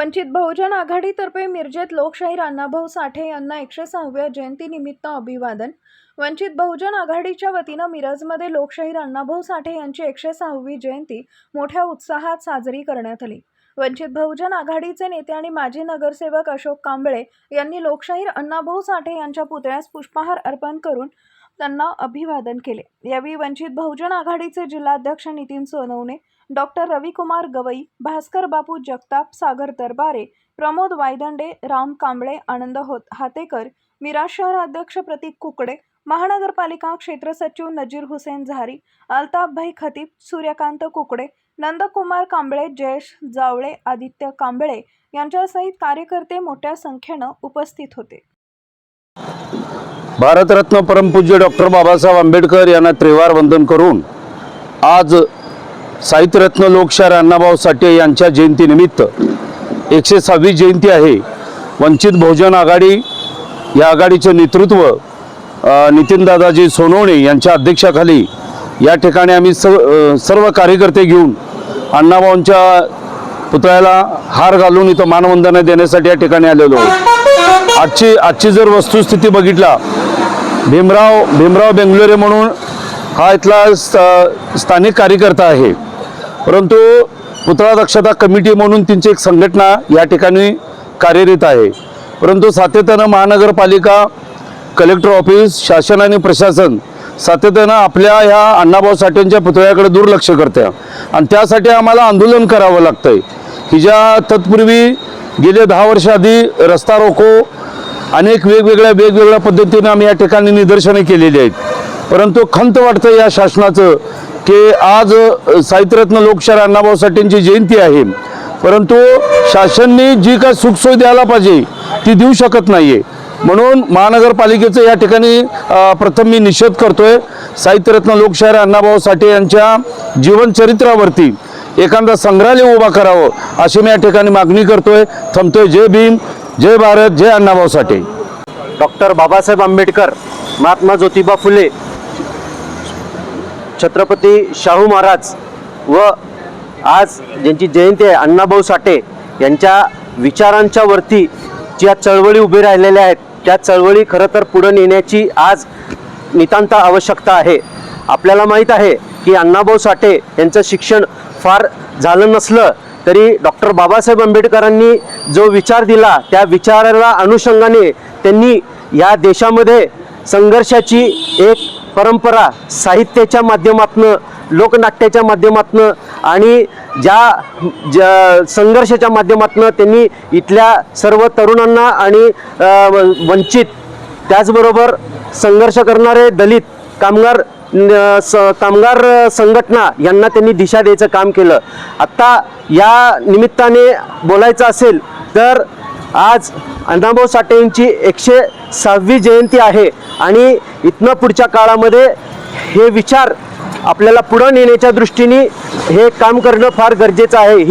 वंचित बहुजन आघाडीतर्फे मिरजेत लोकशाहीर अण्णाभाऊ साठे यांना 106व्या जयंतीनिमित्त अभिवादन। वंचित बहुजन आघाडीच्या वतीनं मिरजमध्ये लोकशाहीर अण्णाभाऊ साठे यांची 106वी जयंती मोठ्या उत्साहात साजरी करण्यात आली। वंचित बहुजन आघाडीचे नेते आणि माजी नगरसेवक अशोक कांबळे यांनी लोकशाहीर अण्णाभाऊ साठे यांच्या पुतळ्यास पुष्पहार अर्पण करून त्यांना अभिवादन केले। यावेळी वंचित बहुजन आघाडीचे जिल्हाध्यक्ष नितीन सोनवणे, डॉक्टर रविकुमार गवई, भास्कर बापू जगताप, सागर दरबारे, प्रमोद वायदंडे, राम कांबळे, आनंद हातेकर, मिराज शहराध्यक्ष प्रतीक कुकडे, महानगरपालिका क्षेत्र सचिव नजीर हुसेन झारी, अल्ताफ भाई खतीब, सूर्यकांत कुकडे, नंदकुमार कांबळे, जयेश जावळे, आदित्य कांबळे यांच्यासहित कार्यकर्ते मोठ्या संख्येनं उपस्थित होते। भारतरत्न परमपूज्य डॉक्टर बाबासाहेब आंबेडकर यांना त्रिवार वंदन करून आज साहित्यरत्न लोकशाहीर अण्णाभाऊ साठे यांच्या जयंतीनिमित्त 106वी जयंती आहे। वंचित बहुजन आघाडी या आघाडीचे नेतृत्व नितीन दादाजी सोनवणे यांच्या अध्यक्षतेखाली या ठिकाणी आम्ही सर्व कार्यकर्ते घेऊन अण्णाभाऊंच्या पुतळ्याला हार घालून इथं मानवंदना देण्यासाठी या ठिकाणी आलेलो आहोत। आजची जर वस्तुस्थिती बघितला, भीमराव बेंगलोरे म्हणून हा इथला स्थानिक कार्यकर्ता आहे, परंतु पुतळा दक्षता कमिटी म्हणून त्यांची एक संघटना या ठिकाणी कार्यरत आहे। परंतु सातत्यानं महानगरपालिका, कलेक्टर ऑफिस, शासन आणि प्रशासन सातत्यानं आपल्या ह्या अण्णाभाऊ साठेंच्या पुतळ्याकडे दुर्लक्ष करते आणि त्यासाठी आम्हाला आंदोलन करावं लागतंय। हिच्या तत्पूर्वी गेले 10 वर्ष आधी रस्ता रोको अनेक वेगवेगळ्या पद्धतीने आम्ही या ठिकाणी निदर्शने केलेली आहेत, परंतु खंत वाटतं या शासनाचं की आज साहित्यरत्न लोकशाहीर अण्णाभाऊ साठेंची जयंती आहे, परंतु शासनाने जी काय सुखसोय द्यायला पाहिजे ती देऊ शकत नाहीये। म्हणून महानगरपालिकेचं या ठिकाणी प्रथम मी निषेध करतोय। साहित्यरत्न लोकशाहीर अण्णाभाऊ साठे यांच्या जीवनचरित्रावरती एखादा संग्रहालय उभा करावं अशी मी या ठिकाणी मागणी करतोय। थांबतोय। जय भीम, जय भारत, जय अण्णाभाऊ साठे। डॉक्टर बाबासाहेब आंबेडकर, महात्मा ज्योतिबा फुले, छत्रपती शाहू महाराज व आज ज्यांची जयंती आहे अण्णाभाऊ साठे यांच्या विचारांच्या वरती ज्या चळवळी उभे राहिलेल्या आहेत त्या चळवळी खरं तर पुढे नेण्याची आज नितांत आवश्यकता आहे। आपल्याला माहीत आहे की अण्णाभाऊ साठे यांचं शिक्षण फार झालं नसलं तरी डॉक्टर बाबासाहेब आंबेडकरांनी जो विचार दिला त्या विचाराला अनुषंगाने त्यांनी या देशामध्ये संघर्षाची एक परंपरा साहित्याच्या माध्यमातून, लोकनाट्याच्या माध्यमातून आणि ज्या संघर्षाच्या माध्यमातून त्यांनी इथल्या सर्व तरुणांना आणि वंचित त्याचबरोबर संघर्ष करणारे दलित कामगार संघटना यांना त्यांनी दिशा द्यायचं काम केलं। आता या निमित्ताने बोलायचं असेल तर आज अण्णाभाऊ साठे यांची 106वी जयंती आहे आणि इथनं पुढच्या काळामध्ये हे विचार आपल्याला पुढे नेण्याच्या दृष्टीने हे काम करणं फार गरजेचं आहे।